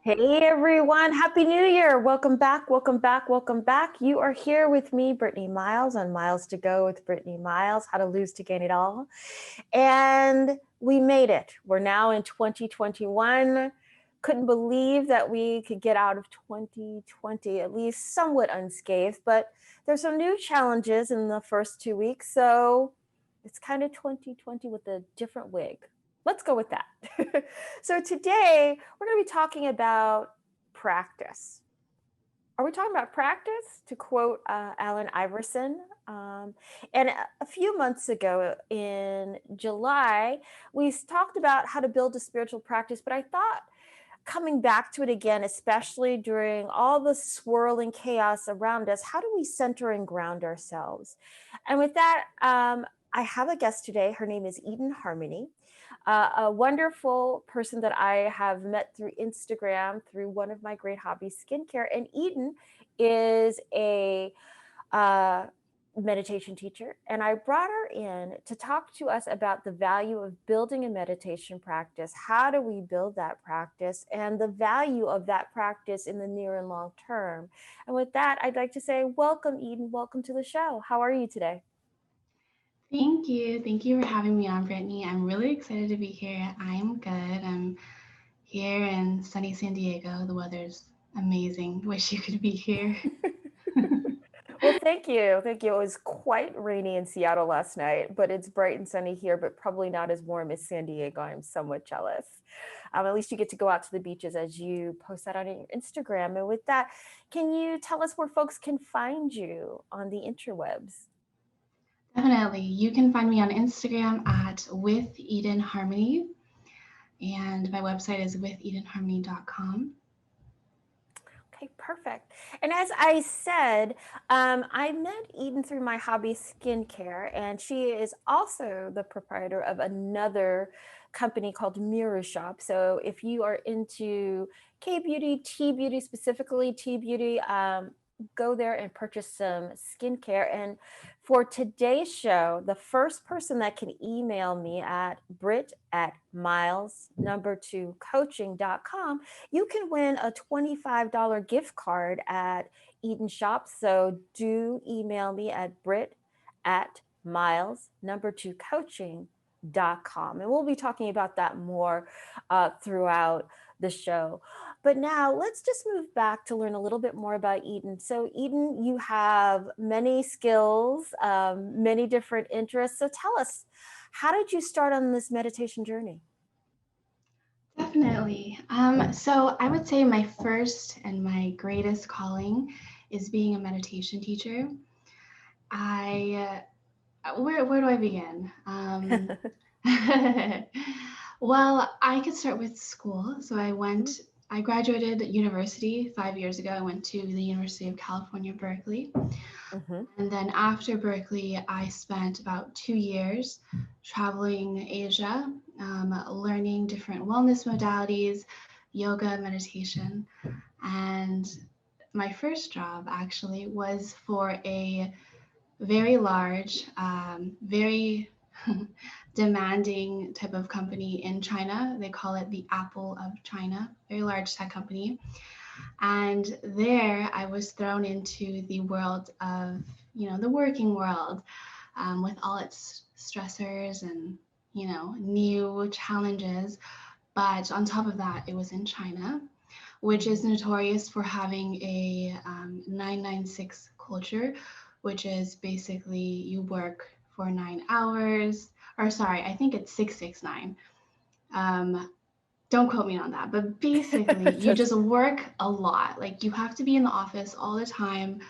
Hey everyone, Happy New Year. Welcome back, welcome back, welcome back. You are here with me, Brittany Miles, on Miles to Go with Brittany Miles, How to Lose to Gain It All. And we made it. We're now in 2021. Couldn't believe that we could get out of 2020, at least somewhat unscathed, but there's some new challenges in the first 2 weeks. So it's kind of 2020 with a different wig. Let's go with that. So today we're going to be talking about practice. Are we talking about practice? To quote Allen Iverson. And a few months ago in July, we talked about how to build a spiritual practice, but I thought coming back to it again, especially during all the swirling chaos around us, how do we center and ground ourselves? And with that, I have a guest today. Her name is Eden Harmony. A wonderful person that I have met through Instagram, through one of my great hobbies, skincare. And Eden is a meditation teacher. And I brought her in to talk to us about the value of building a meditation practice. How do we build that practice and the value of that practice in the near and long term? And with that, I'd like to say, welcome, Eden. Welcome to the show. How are you today? Thank you. Thank you for having me on, Brittany. I'm really excited to be here. I'm good. I'm here in sunny San Diego. The weather's amazing. Wish you could be here. Well, thank you. Thank you. It was quite rainy in Seattle last night, but it's bright and sunny here, but probably not as warm as San Diego. I'm somewhat jealous. At least you get to go out to the beaches as you post that on your Instagram. And with that, can you tell us where folks can find you on the interwebs? Definitely. You can find me on Instagram at with Eden Harmony, and my website is withedenharmony.com. Okay, perfect. And as I said, I met Eden through my hobby skincare, and she is also the proprietor of another company called Mirror Shop. So if you are into K beauty, T beauty, specifically T beauty, go there and purchase some skincare. And for today's show, the first person that can email me at brit@miles2coaching.com, you can win a $25 gift card at Eden Shop. So do email me at brit@miles2coaching.com. And we'll be talking about that more throughout the show. But now let's just move back to learn a little bit more about Eden. So Eden, you have many skills, many different interests. So tell us, how did you start on this meditation journey? Definitely. So I would say my first and my greatest calling is being a meditation teacher. Where do I begin? Well, I could start with school. So I graduated university 5 years ago. I went to the University of California, Berkeley. Mm-hmm. And then after Berkeley, I spent about 2 years traveling Asia, learning different wellness modalities, yoga, meditation. And my first job actually was for a very large, very demanding type of company in China. They call it the Apple of China, very large tech company. And there I was thrown into the world of, the working world, with all its stressors and, new challenges. But on top of that, it was in China, which is notorious for having a 996 culture, which is basically you work for 9 hours, or sorry, I think it's 669. Don't quote me on that, but basically you just work a lot. Like you have to be in the office all the time.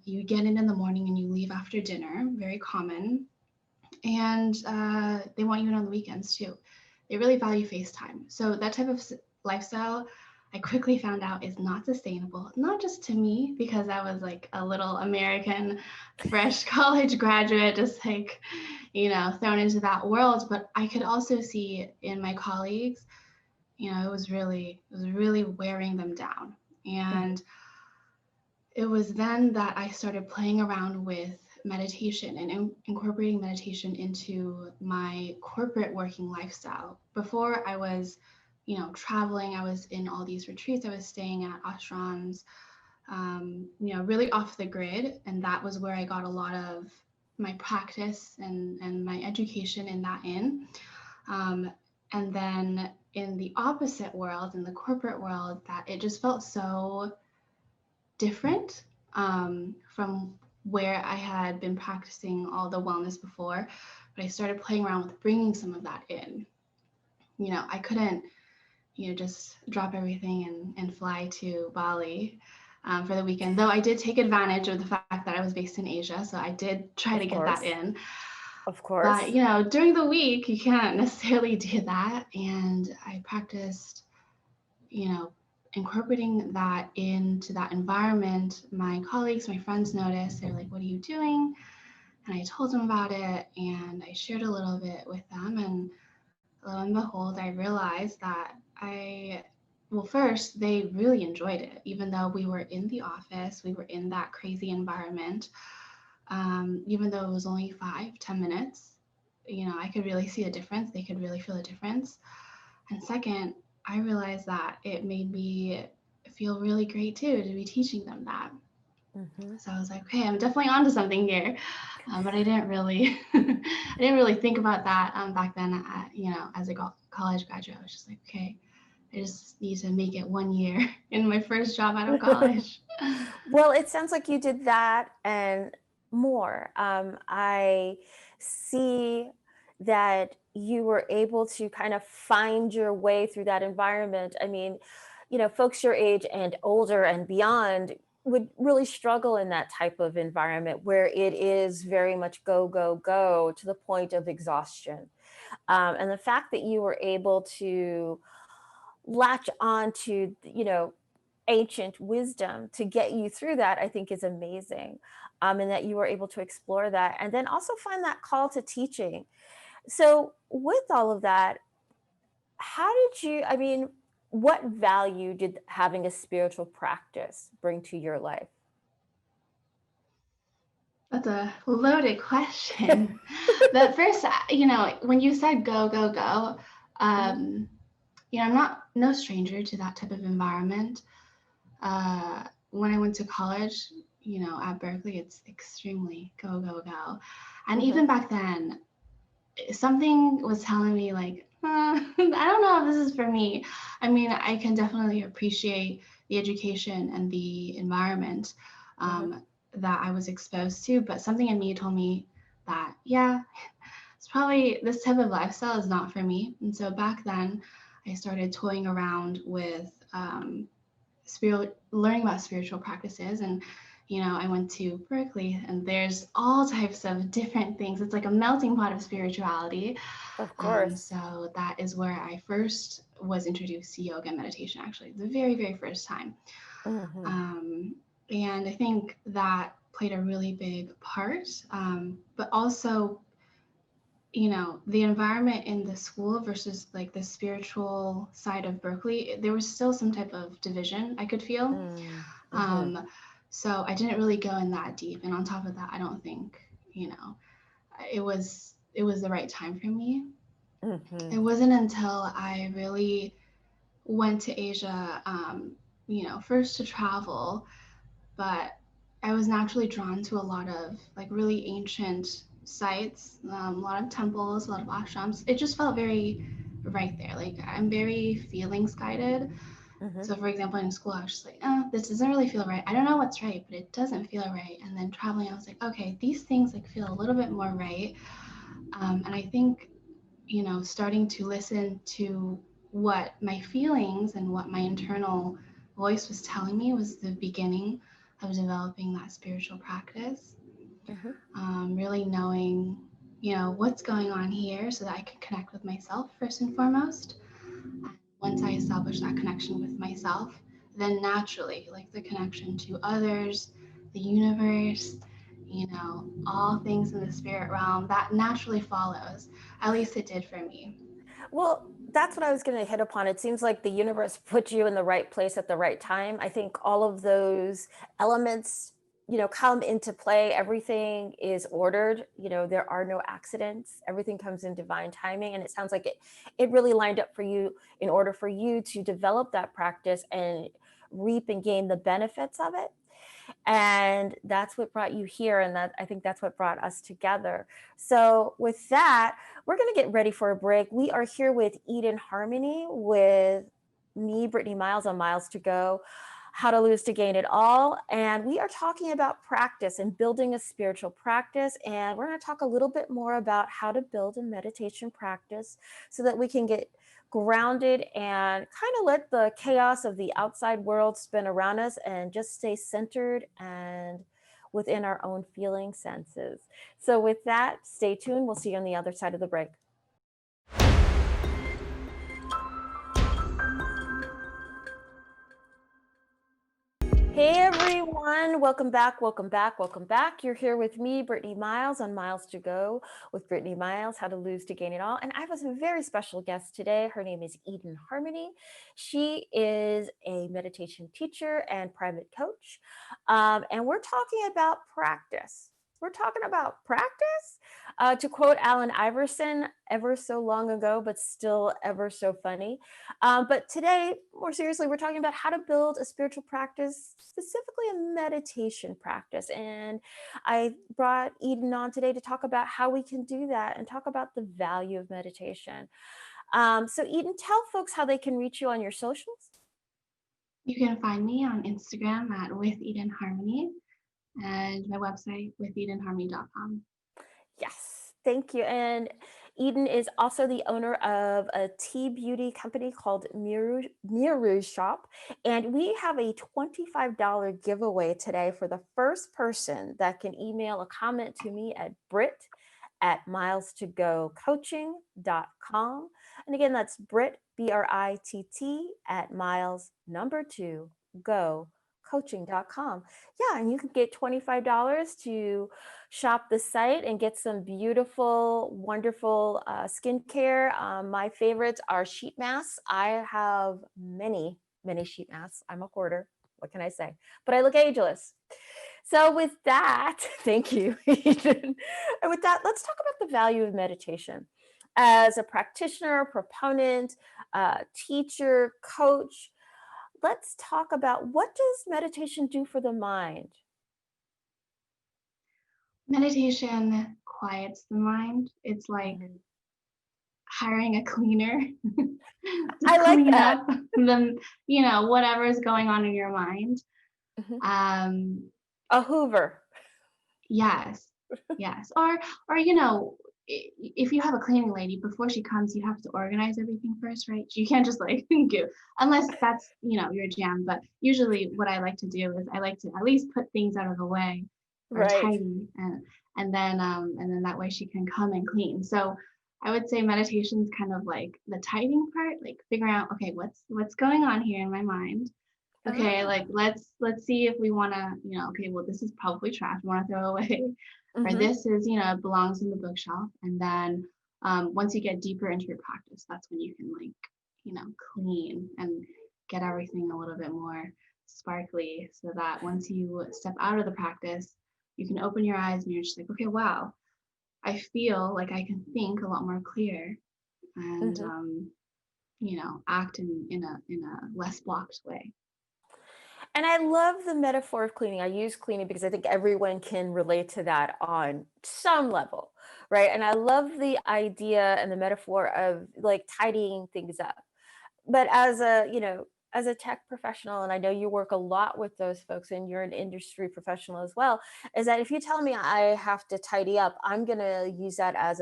You get in the morning and you leave after dinner, very common. And they want you in on the weekends too. They really value FaceTime. So that type of lifestyle I quickly found out is not sustainable, not just to me, because I was like a little American, fresh college graduate, just like, thrown into that world. But I could also see in my colleagues, it was really wearing them down. And it was then that I started playing around with meditation and incorporating meditation into my corporate working lifestyle. Before I was, traveling, I was in all these retreats, I was staying at ashrams, really off the grid. And that was where I got a lot of my practice and my education in that in. Um, and then in the opposite world, in the corporate world, that it just felt so different from where I had been practicing all the wellness before. But I started playing around with bringing some of that in. I couldn't, just drop everything and fly to Bali for the weekend, though I did take advantage of the fact that I was based in Asia. So I did try to Of get that course. in. Of But, course. during the week, you can't necessarily do that. And I practiced, you know, incorporating that into that environment. My colleagues, my friends noticed. They're like, "What are you doing?" And I told them about it and I shared a little bit with them. And lo and behold, I realized that well, first, they really enjoyed it, even though we were in the office, we were in that crazy environment. Even though it was only 5, 10 minutes, I could really see a difference. They could really feel a difference. And second, I realized that it made me feel really great too to be teaching them that. Mm-hmm. So I was like, okay, I'm definitely onto something here. But I didn't really, I didn't really think about that back then. As a college graduate, I was just like, okay, I just need to make it 1 year in my first job out of college. Well, it sounds like you did that and more. I see that you were able to kind of find your way through that environment. I mean, folks your age and older and beyond would really struggle in that type of environment where it is very much go, go, go to the point of exhaustion. And the fact that you were able to latch on to, ancient wisdom to get you through that, I think is amazing. And that you were able to explore that and then also find that call to teaching. So, with all of that, how did you, I mean, what value did having a spiritual practice bring to your life? That's a loaded question. But first, when you said go, go, go, Mhm. I'm not no stranger to that type of environment. When I went to college, at Berkeley, it's extremely go, go, go. And even Mhm. back then, something was telling me, like, I don't know if this is for me. I mean, I can definitely appreciate the education and the environment Mhm. that I was exposed to, but something in me told me that, yeah, it's probably this type of lifestyle is not for me. And so back then, I started toying around with learning about spiritual practices. And I went to Berkeley, and there's all types of different things. It's like a melting pot of spirituality. Of course. So that is where I first was introduced to yoga and meditation, actually, the very, very first time. Mhm. um, and I think that played a really big part. But also, the environment in the school versus like the spiritual side of Berkeley, there was still some type of division I could feel. Mm. Mhm. Um, so I didn't really go in that deep. And on top of that, I don't think, it was the right time for me. It Mhm. wasn't until I really went to Asia, first to travel, but I was naturally drawn to a lot of like really ancient sites, a lot of temples, a lot of ashrams. It just felt very right there. Like I'm very feelings guided. Mhm. So, for example, in school, I was just like, oh, this doesn't really feel right. I don't know what's right, but it doesn't feel right. And then traveling, I was like, okay, these things like feel a little bit more right. And I think, starting to listen to what my feelings and what my internal voice was telling me was the beginning of developing that spiritual practice. Mhm. Really knowing, what's going on here so that I can connect with myself first and foremost. once I establish that connection with myself, then naturally, like the connection to others, the universe, all things in the spirit realm, that naturally follows. At least it did for me. Well, that's what I was going to hit upon. It seems like the universe put you in the right place at the right time. I think all of those elements, come into play. Everything is ordered. There are no accidents. Everything comes in divine timing. And it sounds like it really lined up for you in order for you to develop that practice and reap and gain the benefits of it. And that's what brought you here, and that I think that's what brought us together. So with that, we're going to get ready for a break. We are here with Eden Harmony with me, Brittany Miles, on Miles to Go, How to Lose to Gain It All. And we are talking about practice and building a spiritual practice. And we're going to talk a little bit more about how to build a meditation practice so that we can get grounded and kind of let the chaos of the outside world spin around us and just stay centered and within our own feeling senses. So with that, stay tuned. We'll see you on the other side of the break. Hey everyone, welcome back, welcome back, welcome back. You're here with me, Brittany Miles, on Miles to Go with Brittany Miles, How to Lose to Gain It All. And I have a very special guest today. Her name is Eden Harmony. She is a meditation teacher and private coach. And we're talking about practice. We're talking about practice. To quote Allen Iverson, ever so long ago, but still ever so funny. But today, more seriously, we're talking about how to build a spiritual practice, specifically a meditation practice. And I brought Eden on today to talk about how we can do that and talk about the value of meditation. So, Eden, tell folks how they can reach you on your socials. You can find me on Instagram at With Eden Harmony and my website, withedenharmony.com. Yes, thank you. And Eden is also the owner of a tea beauty company called Miru Shop. And we have a $25 giveaway today for the first person that can email a comment to me at Britt@milestogocoaching.com. And again, that's Britt, Britt, at miles number 2 go coaching.com. Yeah, and you can get $25 to shop the site and get some beautiful, wonderful skincare. My favorites are sheet masks. I have many, many sheet masks. I'm a hoarder. What can I say? But I look ageless. So with that, thank you, Eden. And with that, let's talk about the value of meditation. As a practitioner, proponent, teacher, coach, let's talk about, what does meditation do for the mind? Meditation quiets the mind. It's like hiring a cleaner to I like clean that. up whatever is going on in your mind. Mhm. Um, A Hoover. yes, yes. Or if you have a cleaning lady, before she comes, you have to organize everything first, right? You can't just like give, unless that's your jam. But usually, what I like to do is I like to at least put things out of the way or Right. tidy, and then that way she can come and clean. So I would say meditation is kind of like the tidying part, like figuring out, okay, what's going on here in my mind. Okay, Ah. like let's see if we want to, okay, well, this is probably trash, we want to throw away, or Mhm. this is, belongs in the bookshelf. And then once you get deeper into your practice, that's when you can like, clean and get everything a little bit more sparkly, so that once you step out of the practice, you can open your eyes and you're just like, okay, wow, I feel like I can think a lot more clear and Mhm. act in a less blocked way. And I love the metaphor of cleaning. I use cleaning because I think everyone can relate to that on some level, right? And I love the idea and the metaphor of like tidying things up. But as a tech professional, and I know you work a lot with those folks and you're an industry professional as well, is that if you tell me I have to tidy up, I'm going to use that as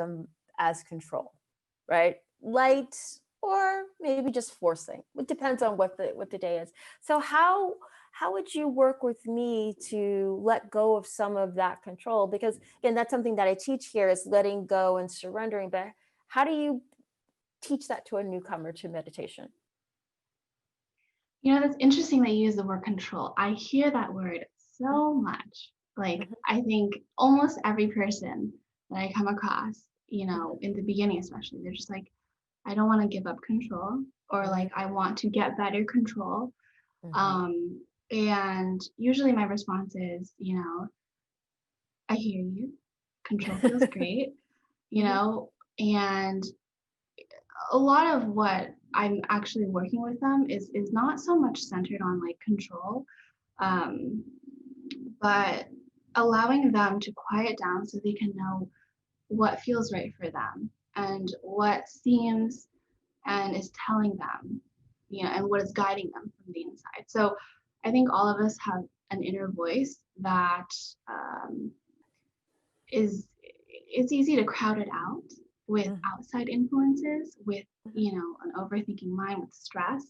control, right? Light, or maybe just forcing. It depends on what the day is. So how would you work with me to let go of some of that control? Because again, that's something that I teach here, is letting go and surrendering. But how do you teach that to a newcomer to meditation? That's interesting that you use the word control. I hear that word so much. Like, Mhm, I think almost every person that I come across, mhm, in the beginning especially, they're just like, I don't want to give up control, or mhm, like, I want to get better control. mhm, Um, and usually my response is, I hear you. Control feels great, mhm, and a lot of what I'm actually working with them is not so much centered on like control, um, but allowing them to quiet down so they can know what feels right for them and what seems and is telling them, and what is guiding them from the inside. So I think all of us have an inner voice that um, is it's easy to crowd it out with mhm, outside influences, with mhm. an overthinking mind, with stress.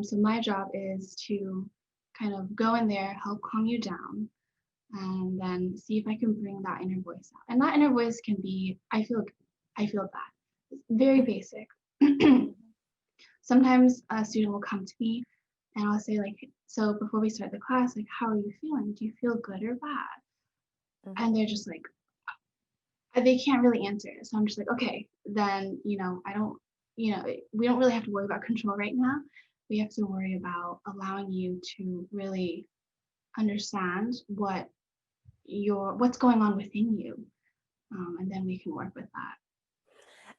So my job is to kind of go in there, help calm you down, and then see if I can bring that inner voice out. And that inner voice can be, I feel bad. It's very basic. Sometimes a student will come to me and I'll say like, so before we start the class, like, how are you feeling? Do you feel good or bad? Mhm. And they're just like, they can't really answer. So I'm just like, okay, then, I don't, we don't really have to worry about control right now. We have to worry about allowing you to really understand what's going on within you. And then we can work with that.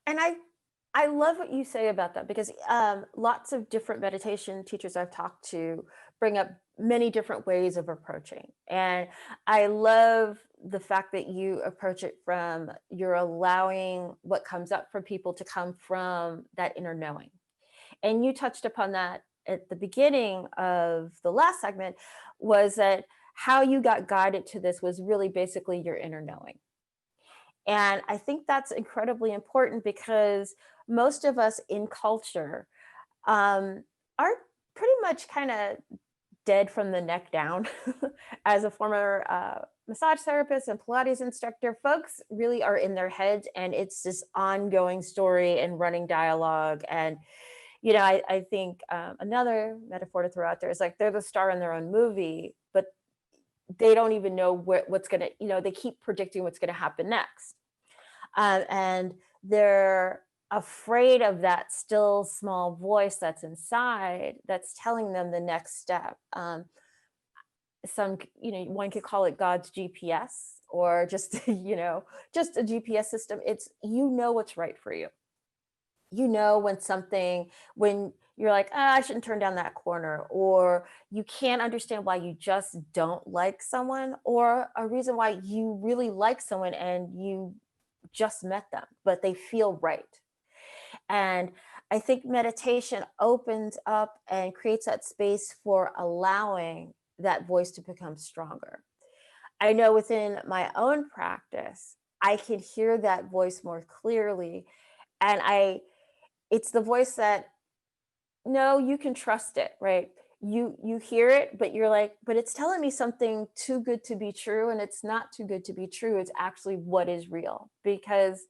And I love what you say about that because lots of different meditation teachers I've talked to bring up many different ways of approaching. And I love the fact that you approach it from you're allowing what comes up for people to come from that inner knowing. And you touched upon that at the beginning of the last segment, was that how you got guided to this was really basically your inner knowing. And I think that's incredibly important because most of us in culture are pretty much kind of dead from the neck down. As a former massage therapist and Pilates instructor, folks really are in their heads and it's this ongoing story and running dialogue. And, I think another metaphor to throw out there is like they're the star in their own movie, but they don't even know what's going to, they keep predicting what's going to happen next, and they're afraid of that still small voice that's inside that's telling them the next step. One could call it God's GPS or just, just a GPS system. It's, what's right for you. When you're like, I shouldn't turn down that corner, or you can't understand why you just don't like someone, or a reason why you really like someone and you just met them, but they feel right. And I think meditation opens up and creates that space for allowing that voice to become stronger. I know within my own practice, I can hear that voice more clearly. And it's the voice that, no, you can trust it, right? You hear it, but you're like, but it's telling me something too good to be true. And it's not too good to be true. It's actually what is real, because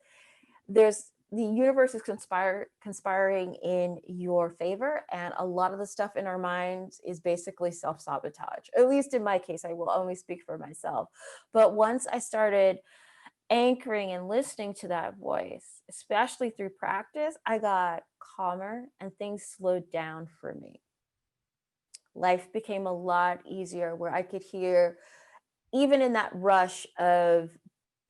the universe is conspiring in your favor, and a lot of the stuff in our minds is basically self-sabotage. At least in my case, I will only speak for myself. But once I started anchoring and listening to that voice, especially through practice, I got calmer and things slowed down for me. Life became a lot easier where I could hear, even in that rush of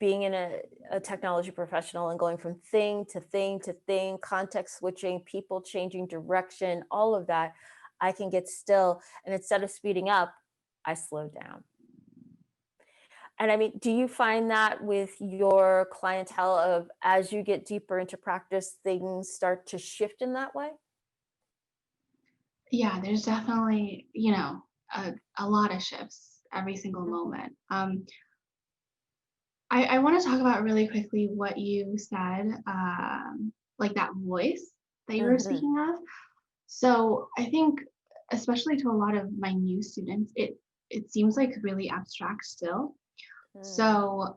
being in a technology professional and going from thing to thing to thing, context switching, people changing direction, all of that, I can get still. And instead of speeding up, I slow down. And I mean, do you find that with your clientele of as you get deeper into practice, things start to shift in that way? Yeah, there's definitely, a lot of shifts every single Mhm, moment. I want to talk about really quickly what you said, like that voice that you were mhm, speaking of. So I think, especially to a lot of my new students, it seems like really abstract still. mm, So,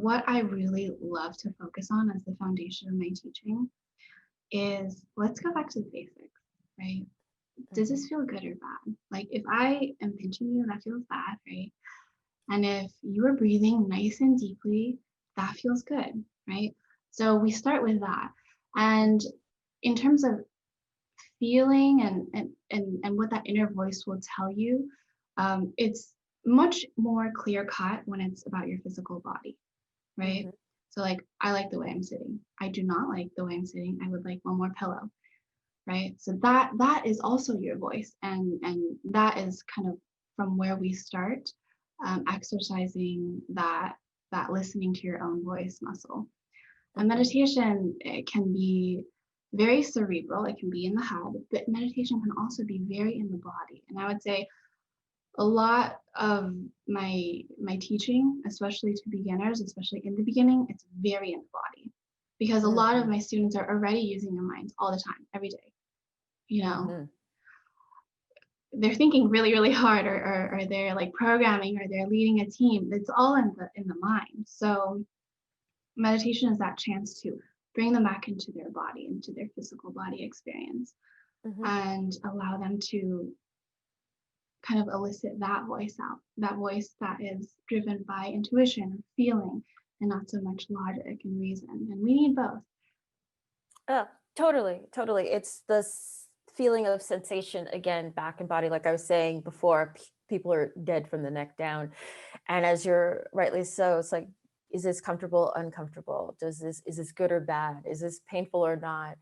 what I really love to focus on as the foundation of my teaching is let's go back to the basics, right? does Mm-hmm. this feel good or bad? Like if I am pinching you, that feels bad, right? And if you are breathing nice and deeply, that feels good, right? So we start with that. And in terms of feeling and what that inner voice will tell you, it's much more clear cut when it's about your physical body, right? Mm-hmm. So like I like the way I'm sitting. I do not like the way I'm sitting. I would like one more pillow, right? So that is also your voice, and that is kind of from where we start, exercising that listening to your own voice muscle. And Mm-hmm. meditation, it can be very cerebral. It can be in the head, but meditation can also be very in the body. And I would say a lot of my teaching, especially to beginners, especially in the beginning, it's very in the body, because a lot of Mm-hmm. my students are already using their minds all the time, every day. You know, Mm-hmm. they're thinking really, really hard, or they're like programming, or they're leading a team. It's all in the mind. So meditation is that chance to bring them back into their body, into their physical body experience, Mm-hmm. and allow them to kind of elicit that voice out, that voice that is driven by intuition, feeling, and not so much logic and reason. And we need both. Oh, totally, totally. It's the feeling of sensation again, back in body. Like I was saying before, people are dead from the neck down. And as you're rightly so, it's like, is this comfortable, uncomfortable? Is this good or bad? Is this painful or not?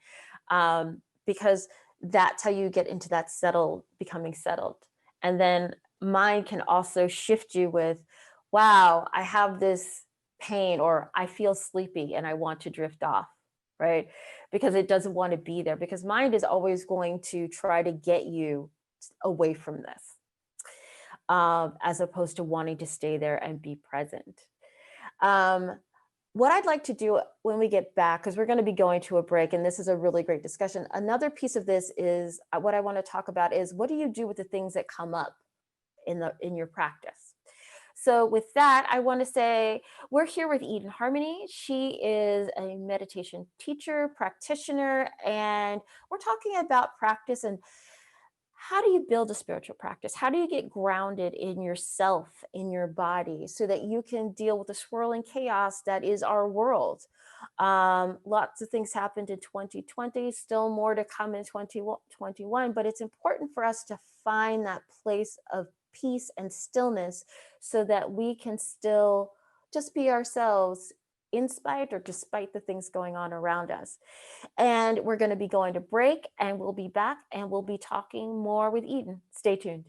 Because that's how you get into that settled, becoming settled. And then mind can also shift you with, wow, I have this pain, or I feel sleepy and I want to drift off, right? Because it doesn't want to be there, because mind is always going to try to get you away from this, as opposed to wanting to stay there and be present. Um, what I'd like to do when we get back, because we're going to be going to a break, and this is a really great discussion. Another piece of this is what I want to talk about is, what do you do with the things that come up in your practice? So with that, I want to say we're here with Eden Harmony. She is a meditation teacher, practitioner, and we're talking about practice and how do you build a spiritual practice? How do you get grounded in yourself, in your body, so that you can deal with the swirling chaos that is our world? Lots of things happened in 2020, still more to come in 2021, but it's important for us to find that place of peace and stillness so that we can still just be ourselves in spite or despite the things going on around us. And we're going to be going to break, and we'll be back and we'll be talking more with Eden. Stay tuned.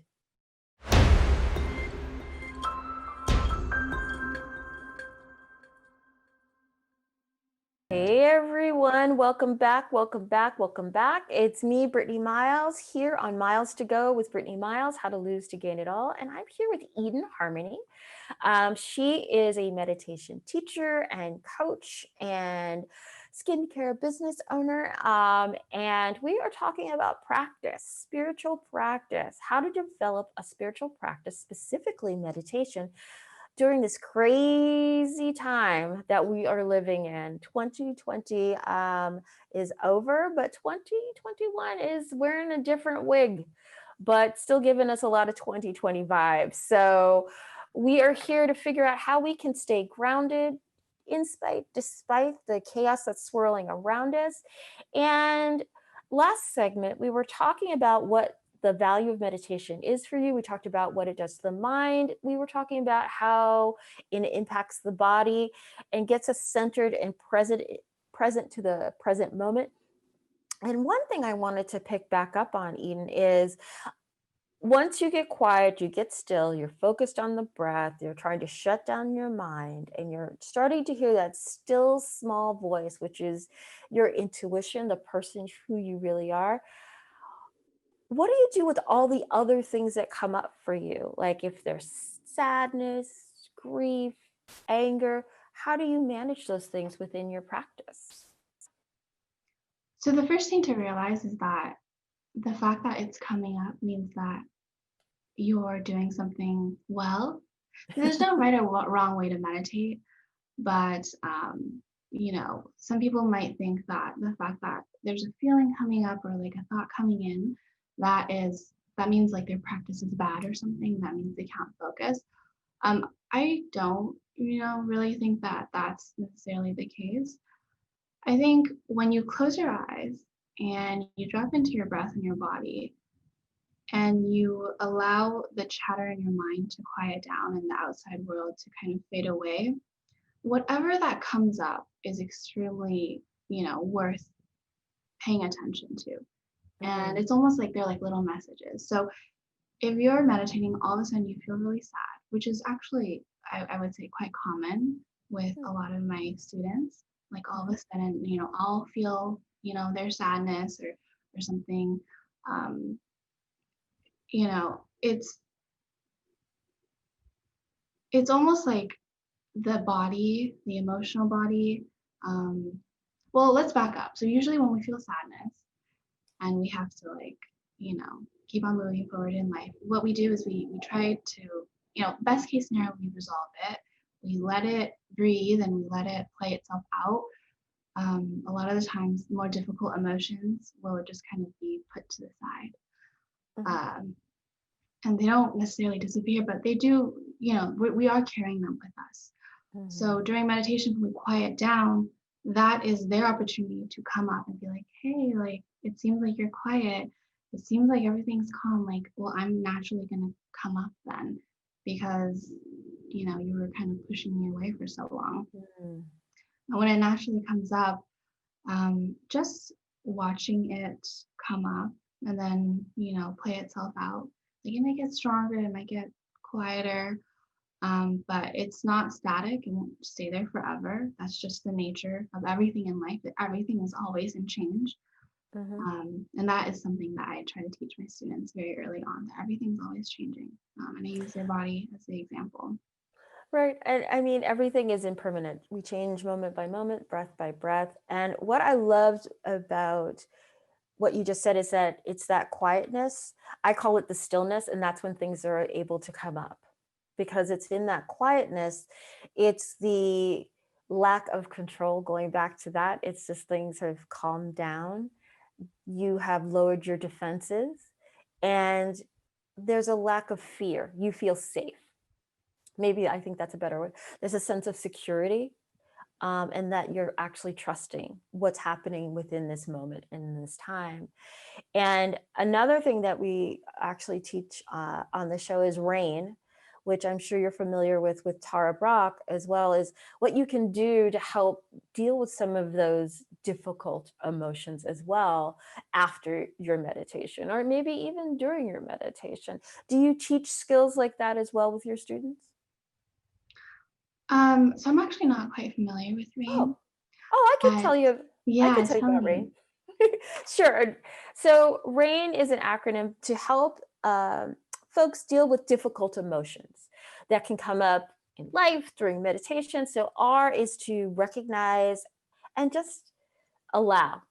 Hey everyone, welcome back, welcome back, welcome back. It's me, Brittany Miles, here on Miles to Go with Brittany Miles, How to Lose to Gain It All. And I'm here with Eden Harmony. She is a meditation teacher and coach and skincare business owner. And we are talking about practice, spiritual practice, how to develop a spiritual practice, specifically meditation, during this crazy time that we are living in. 2020 is over, but 2021 is wearing a different wig, but still giving us a lot of 2020 vibes. So we are here to figure out how we can stay grounded despite the chaos that's swirling around us. And last segment, we were talking about what the value of meditation is for you. We talked about what it does to the mind. We were talking about how it impacts the body and gets us centered and present to the present moment. And one thing I wanted to pick back up on, Eden, is once you get quiet, you get still, you're focused on the breath, you're trying to shut down your mind, and you're starting to hear that still small voice, which is your intuition, the person who you really are. What do you do with all the other things that come up for you? Like if there's sadness, grief, anger, how do you manage those things within your practice? So the first thing to realize is that the fact that it's coming up means that you're doing something well. There's no right or wrong way to meditate, but some people might think that the fact that there's a feeling coming up or like a thought coming in that means like their practice is bad or something. That means they can't focus. I don't, really think that that's necessarily the case. I think when you close your eyes and you drop into your breath and your body and you allow the chatter in your mind to quiet down and the outside world to kind of fade away, whatever that comes up is extremely, worth paying attention to. And Mm-hmm. it's almost like they're like little messages. So if you're meditating, all of a sudden you feel really sad, which is actually, I would say, quite common with a lot of my students. Like all of a sudden, I'll feel, their sadness or something. Um, you know, it's it's almost like the body, the emotional body. Um, well, let's back up. So usually when we feel sadness and we have to like, keep on moving forward in life, what we do is we try to, best case scenario, we resolve it. We let it breathe and we let it play itself out. A lot of the times, more difficult emotions will just kind of be put to the side. Mm-hmm. Um, and they don't necessarily disappear, but they do, we are carrying them with us. Mm-hmm. So during meditation, when we quiet down, that is their opportunity to come up and be like, hey, like, it seems like you're quiet. It seems like everything's calm. Like, well, I'm naturally going to come up then because, you were kind of pushing me away for so long. Mm-hmm. And when it naturally comes up, just watching it come up and then, play itself out. Like it might get stronger, it might get quieter, but it's not static. It won't stay there forever. That's just the nature of everything in life. That everything is always in change. Mm-hmm. And that is something that I try to teach my students very early on, that everything's always changing. And I use their body as the example. Right. And I mean, everything is impermanent. We change moment by moment, breath by breath. And what I loved about what you just said is that it's that quietness. I call it the stillness. And that's when things are able to come up because it's in that quietness. It's the lack of control, going back to that. It's just things have calmed down. You have lowered your defenses and there's a lack of fear. You feel safe. Maybe I think that's a better word. There's a sense of security, and that you're actually trusting what's happening within this moment and in this time. And another thing that we actually teach on the show is rain, which I'm sure you're familiar with Tara Brach, as well as what you can do to help deal with some of those difficult emotions as well after your meditation, or maybe even during your meditation. Do you teach skills like that as well with your students? So I'm actually not quite familiar with rain, Oh, oh, but I could yeah, tell you tell about me. RAIN. Sure. So RAIN is an acronym to help folks deal with difficult emotions that can come up in life during meditation. So R is to recognize and just allow,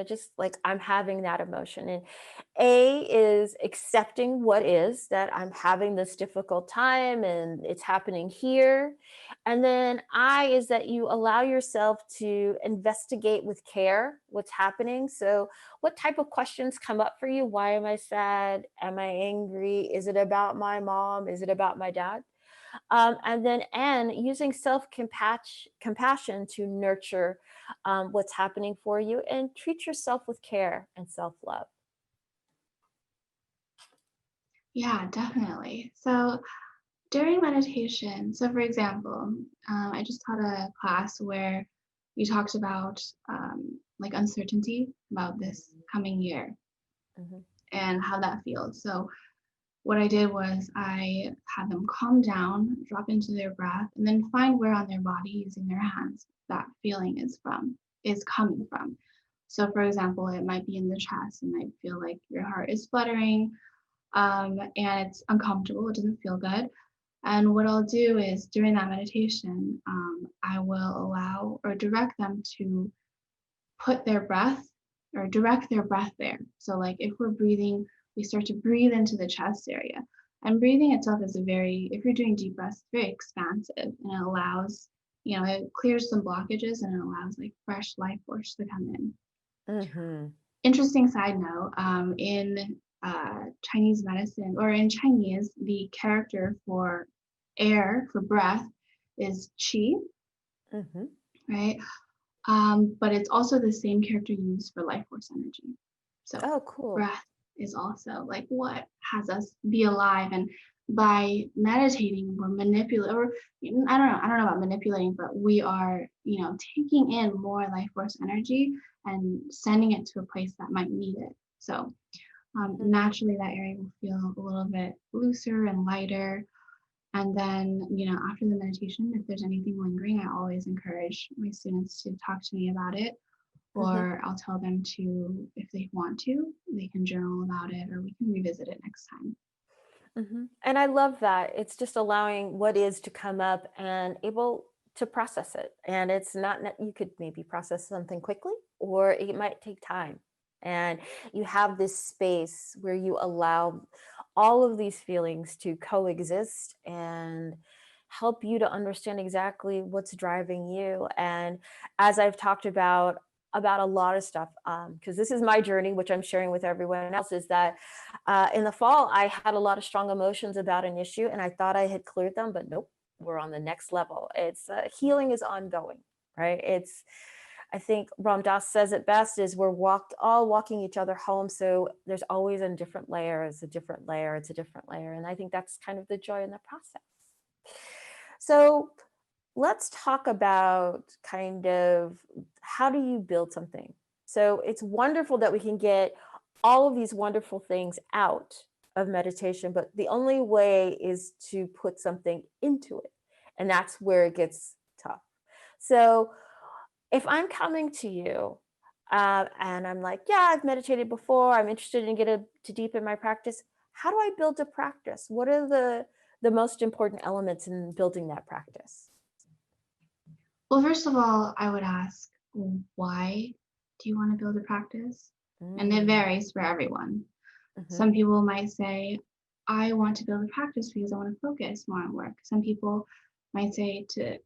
just like I'm having that emotion. And A is accepting what is, that I'm having this difficult time and it's happening here. And then I is that you allow yourself to investigate with care what's happening. So, what type of questions come up for you? Why am I sad? Am I angry? Is it about my mom? Is it about my dad? And then N, using compassion to nurture what's happening for you and treat yourself with care and self love. Yeah, definitely. So during meditation, so for example, I just taught a class where we talked about like uncertainty about this coming year Mhm. and how that feels. So what I did was I had them calm down, drop into their breath, and then find where on their body using their hands that feeling is coming from. So for example, it might be in the chest and might feel like your heart is fluttering, and it's uncomfortable. It doesn't feel good. And what I'll do is during that meditation, I will allow or direct them to put their breath or direct their breath there. So, like if we're breathing, we start to breathe into the chest area. And breathing itself is if you're doing deep breaths, very expansive and it allows, it clears some blockages and it allows like fresh life force to come in. Mhm. Interesting side note, in Chinese medicine, or in Chinese, the character for air, for breath, is qi, Mm-hmm. right? But it's also the same character used for life force energy. So Oh, cool. breath is also like what has us be alive. And by meditating, we're manipulating, or I don't know about manipulating, but we are, taking in more life force energy and sending it to a place that might need it. So Mm-hmm. naturally that area will feel a little bit looser and lighter. And then, after the meditation, if there's anything lingering, I always encourage my students to talk to me about it, Mm-hmm. or I'll tell them to, if they want to, they can journal about it, or we can revisit it next time. Mm-hmm. And I love that. It's just allowing what is to come up and able to process it. And it's not, you could maybe process something quickly, or it might take time. And you have this space where you allow all of these feelings to coexist and help you to understand exactly what's driving you. And as I've talked about a lot of stuff, because this is my journey, which I'm sharing with everyone else, is that in the fall, I had a lot of strong emotions about an issue, and I thought I had cleared them, but nope, we're on the next level. It's healing is ongoing, right? I think Ram Dass says it best: is we're all walking each other home. So there's always a different layer. It's a different layer. It's a different layer, and I think that's kind of the joy in the process. So let's talk about kind of how do you build something. So it's wonderful that we can get all of these wonderful things out of meditation, but the only way is to put something into it. And that's where it gets tough. So if I'm coming to you and I'm like, yeah, I've meditated before, I'm interested in getting to deepen my practice, how do I build a practice? What are the most important elements in building that practice? Well, first of all, I would ask, why do you want to build a practice? And it Mm. varies for everyone. Mhm. Some people might say, I want to build a practice because I want to focus more on work. Some people might say to,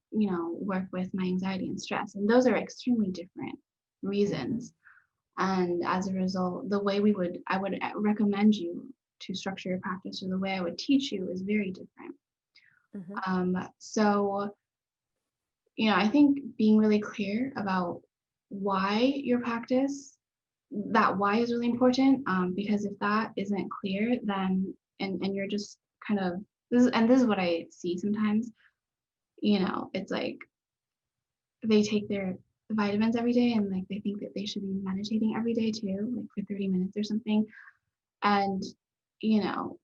work with my anxiety and stress. And those are extremely different Mhm. reasons. And as a result, the way I would recommend you to structure your practice, or the way I would teach you, is very different. Mhm. So, I think being really clear about why your practice, that why is really important, because if that isn't clear, then and you're just kind of this is what I see sometimes. It's like they take their vitamins every day, and like they think that they should be meditating every day too, like for 30 minutes or something. And you know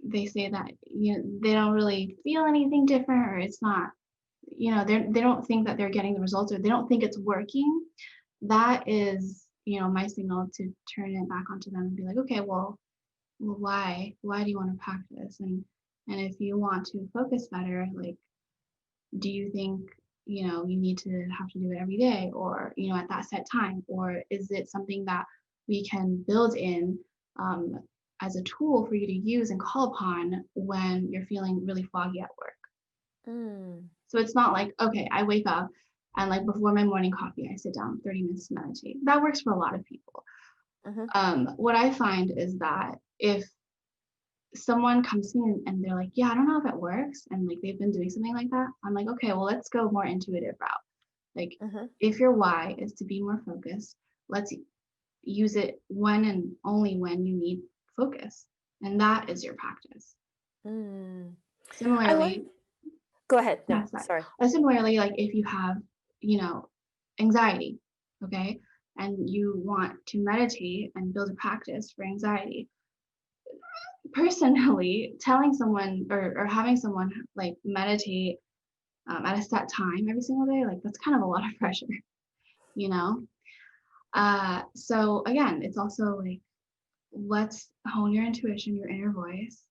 they say that they don't really feel anything different, or it's not, they don't think that they're getting the results, or they don't think it's working. That is, my signal to turn it back onto them and be like, okay, well, why do you want to practice? And if you want to focus better, like, do you think, you need to have to do it every day, or at that set time, or is it something that we can build in, um, as a tool for you to use and call upon when you're feeling really foggy at work? Mm. So it's not like, okay, I wake up and like before my morning coffee, I sit down 30 minutes to meditate. That works for a lot of people. Mhm. What I find is that if someone comes to me and they're like, yeah, I don't know if it works, and like they've been doing something like that, I'm like, okay, well, let's go more intuitive route. Like, Mhm. if your why is to be more focused, let's use it when and only when you need focus. And that is your practice. Mm. I love. Similarly, Go ahead. No, yeah, sorry. sorry. Similarly, like if you have, you know, anxiety, okay, and you want to meditate and build a practice for anxiety, personally, telling someone, or having someone like meditate, at a set time every single day, like that's kind of a lot of pressure, you know? So again, it's also like, let's hone your intuition, your inner voice.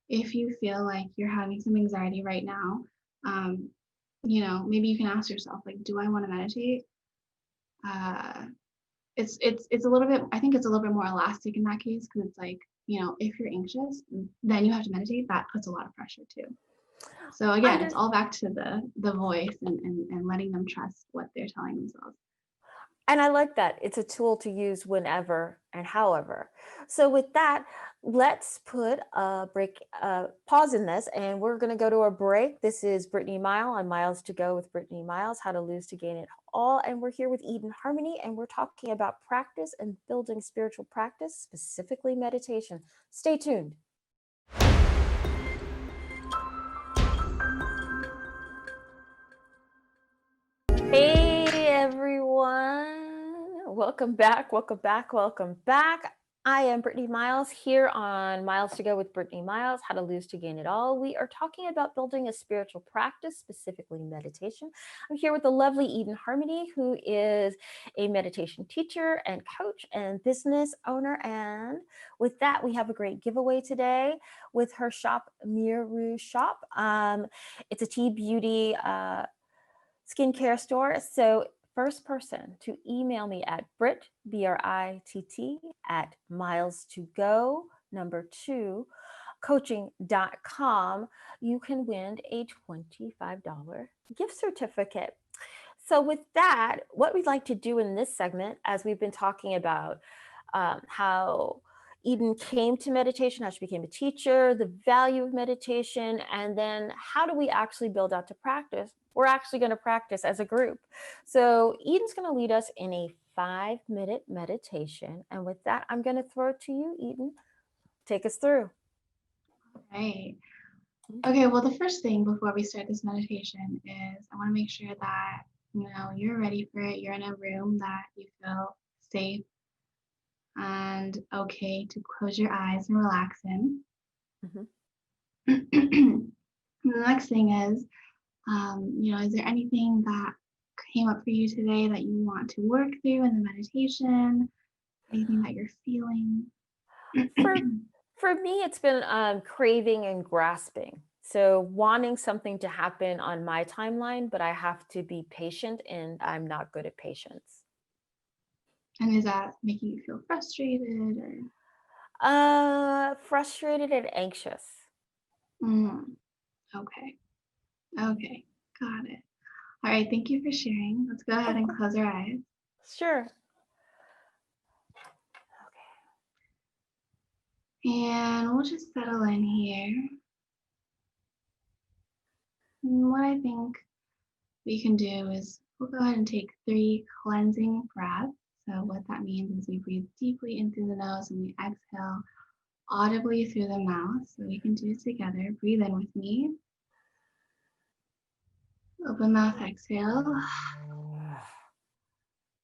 If you feel like you're having some anxiety right now, um, maybe you can ask yourself, like, do I want to meditate? Uh, it's a little bit. I think it's a little bit more elastic in that case, because it's like, if you're anxious, then you have to meditate. That puts a lot of pressure too. So again, Under it's all back to the voice, and letting them trust what they're telling themselves. And I like that. It's a tool to use whenever and however. So with that, let's put a break, pause in this, and we're going to go to a break. This is Brittany Miles on Miles to Go with Brittany Miles, how to lose to gain it all. And we're here with Eden Harmony, and we're talking about practice and building spiritual practice, specifically meditation. Stay tuned. Hey everyone, welcome back, welcome back, welcome back. I am Brittany Miles here on Miles to Go with Brittany Miles, how to lose to gain it all. We are talking about building a spiritual practice, specifically meditation. I'm here with the lovely Eden Harmony, who is a meditation teacher and coach and business owner. And with that, we have a great giveaway today with her shop, Miru Shop. It's a tea beauty skincare store. So first person to email me at Britt, BRITT, at miles to go, number 2, coaching.com, you can win a $25 gift certificate. So with that, what we'd like to do in this segment, as we've been talking about how Eden came to meditation, how she became a teacher, the value of meditation, and then how do we actually build out to practice? We're actually going to practice as a group. So Eden's going to lead us in a 5-minute meditation. And with that, I'm going to throw it to you, Eden. Take us through. All right. Okay, well, the first thing before we start this meditation is I want to make sure that, you're ready for it. You're in a room that you feel safe and okay to close your eyes and relax in. The next thing is, is there anything that came up for you today that you want to work through in the meditation? Anything that you're feeling? For me, it's been craving and grasping. So wanting something to happen on my timeline, but I have to be patient, and I'm not good at patience. And is that making you feel frustrated or? Frustrated and anxious. Okay. Okay. Got it. All right. Thank you for sharing. Let's go ahead and close our eyes. Sure. And we'll just settle in here. And what I think we can do is we'll go ahead and take 3 cleansing breaths. So what that means is we breathe deeply in through the nose and we exhale audibly through the mouth. So we can do it together. Breathe in with me. Open mouth, exhale.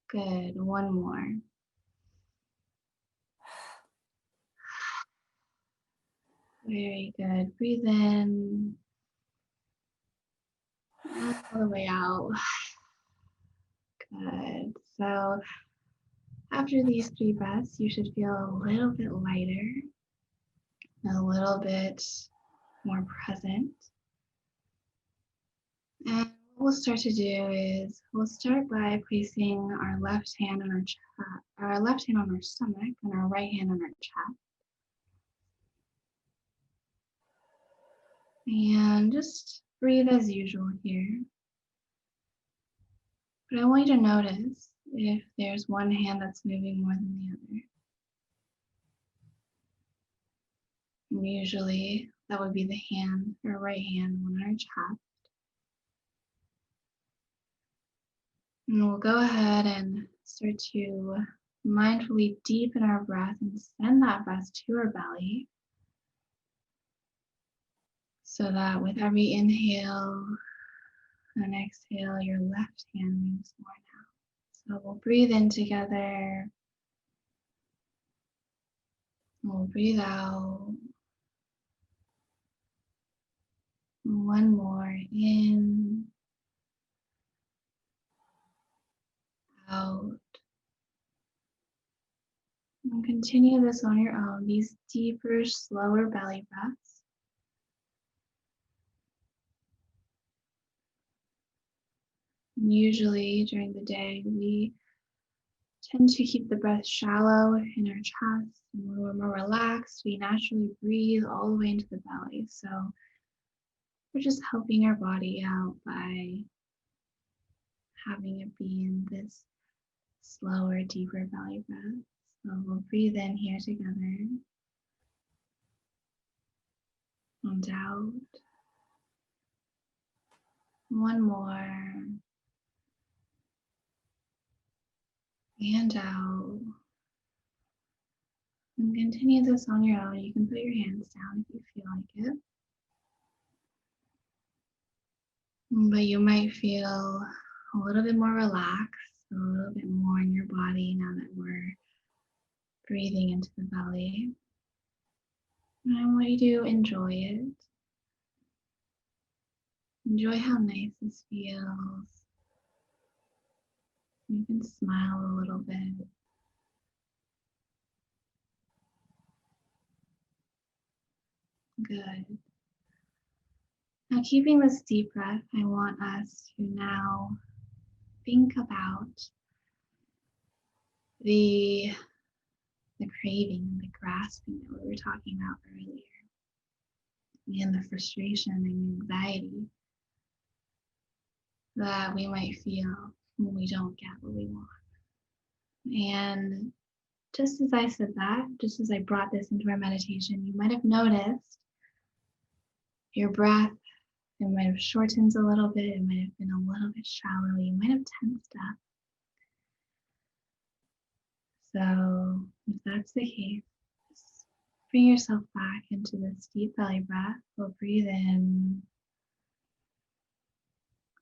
Good. One more. Very good. Breathe in. All the way out. Good. So after these 3 breaths, you should feel a little bit lighter, a little bit more present. And what we'll start to do is we'll start by placing our left hand on our left hand on our stomach and our right hand on our chest. And just breathe as usual here. But I want you to notice if there's one hand that's moving more than the other. And usually that would be the hand, our right hand, on our chest. And we'll go ahead and start to mindfully deepen our breath and send that breath to our belly so that with every inhale and exhale, your left hand moves more now. So we'll breathe in together. We'll breathe out. One more in, out. And continue this on your own, these deeper, slower belly breaths. And usually during the day, we tend to keep the breath shallow in our chest. And when we're more relaxed, we naturally breathe all the way into the belly. So we're just helping our body out by having it be in this slower, deeper belly breath. So we'll breathe in here together and out. One more. And out. And continue this on your own. You can put your hands down if you feel like it. But you might feel a little bit more relaxed, a little bit more in your body now that we're breathing into the belly. And I want you to enjoy it. Enjoy how nice this feels. You can smile a little bit. Good. Now, keeping this deep breath, I want us to now think about the craving, the grasping that we were talking about earlier, and the frustration and anxiety that we might feel when we don't get what we want. And just as I said that, just as I brought this into our meditation, you might have noticed your breath. It might have shortened a little bit. It might have been a little bit shallow. You might have tensed up. So if that's the case, just bring yourself back into this deep belly breath. We'll breathe in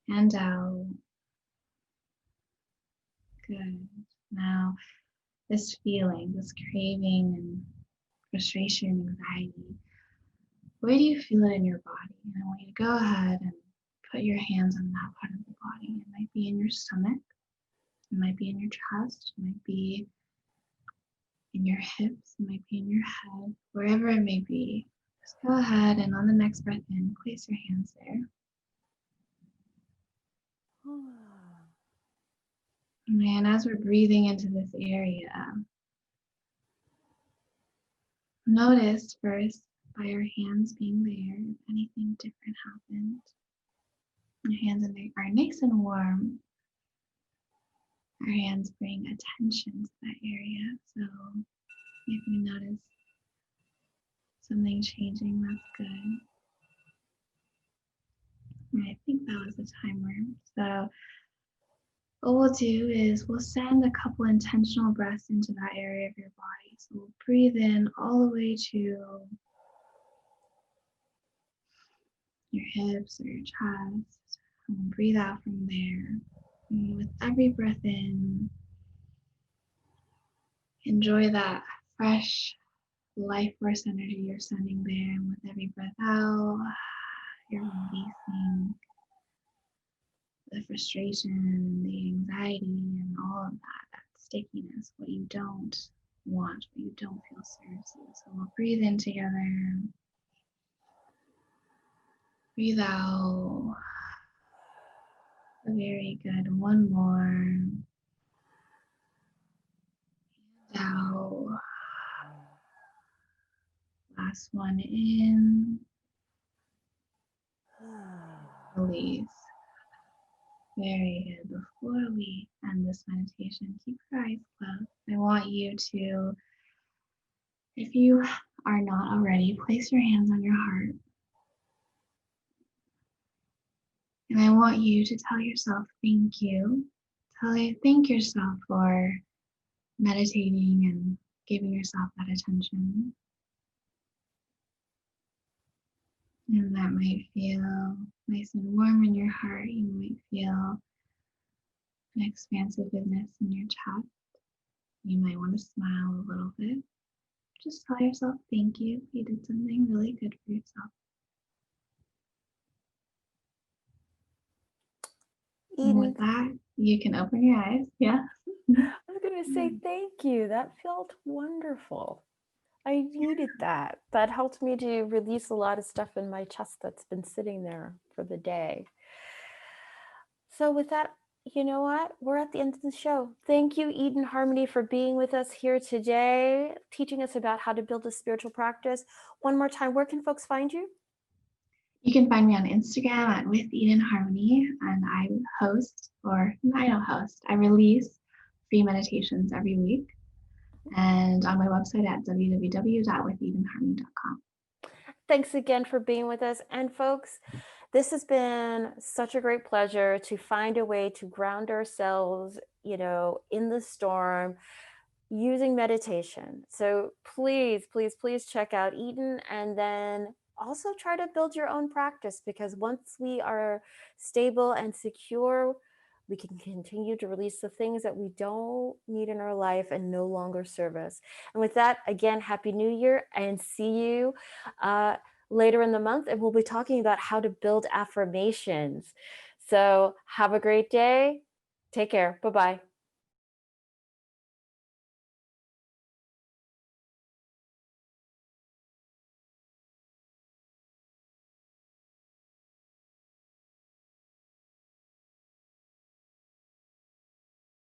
and out. Good. Now, this feeling, this craving and frustration, anxiety, where do you feel it in your body? And I want you to go ahead and put your hands on that part of the body. It might be in your stomach. It might be in your chest. It might be in your hips. It might be in your head. Wherever it may be, just go ahead and on the next breath in, place your hands there. And as we're breathing into this area, notice first by our hands being there, if anything different happened. Our hands are nice and warm. Our hands bring attention to that area. So if you notice something changing, that's good. And I think that was the timer. So what we'll do is we'll send a couple intentional breaths into that area of your body. So we'll breathe in all the way to your hips or your chest. And we'll breathe out from there. And with every breath in, enjoy that fresh life force energy you're sending there. And with every breath out, you're releasing the frustration, the anxiety, and all of that stickiness, what you don't want, what you don't feel serves you. So we'll breathe in together. Breathe out. Very good. One more. And out. Last one in. Release. Very good. Before we end this meditation, keep your eyes closed. I want you to, if you are not already, place your hands on your heart. And I want you to tell yourself thank you. Thank yourself for meditating and giving yourself that attention. And that might feel nice and warm in your heart. You might feel an expansiveness in your chest. You might want to smile a little bit. Just tell yourself thank you. You did something really good for yourself. Eden, and with that, you can open your eyes. Yeah. I was going to say thank you. That felt wonderful. I needed that. That helped me to release a lot of stuff in my chest that's been sitting there for the day. So with that, you know what? We're at the end of the show. Thank you, Eden Harmony, for being with us here today, teaching us about how to build a spiritual practice. One more time, where can folks find you? You can find me on Instagram at With Eden Harmony, and I host, or I don't host, I release free meditations every week, and on my website at www.withEdenHarmony.com. Thanks again for being with us. And folks, this has been such a great pleasure to find a way to ground ourselves, in the storm using meditation. So please, please, please check out Eden, and then also try to build your own practice, because once we are stable and secure, we can continue to release the things that we don't need in our life and no longer serve us. And with that, again, Happy New Year, and see you later in the month. And we'll be talking about how to build affirmations. So have a great day. Take care. Bye-bye.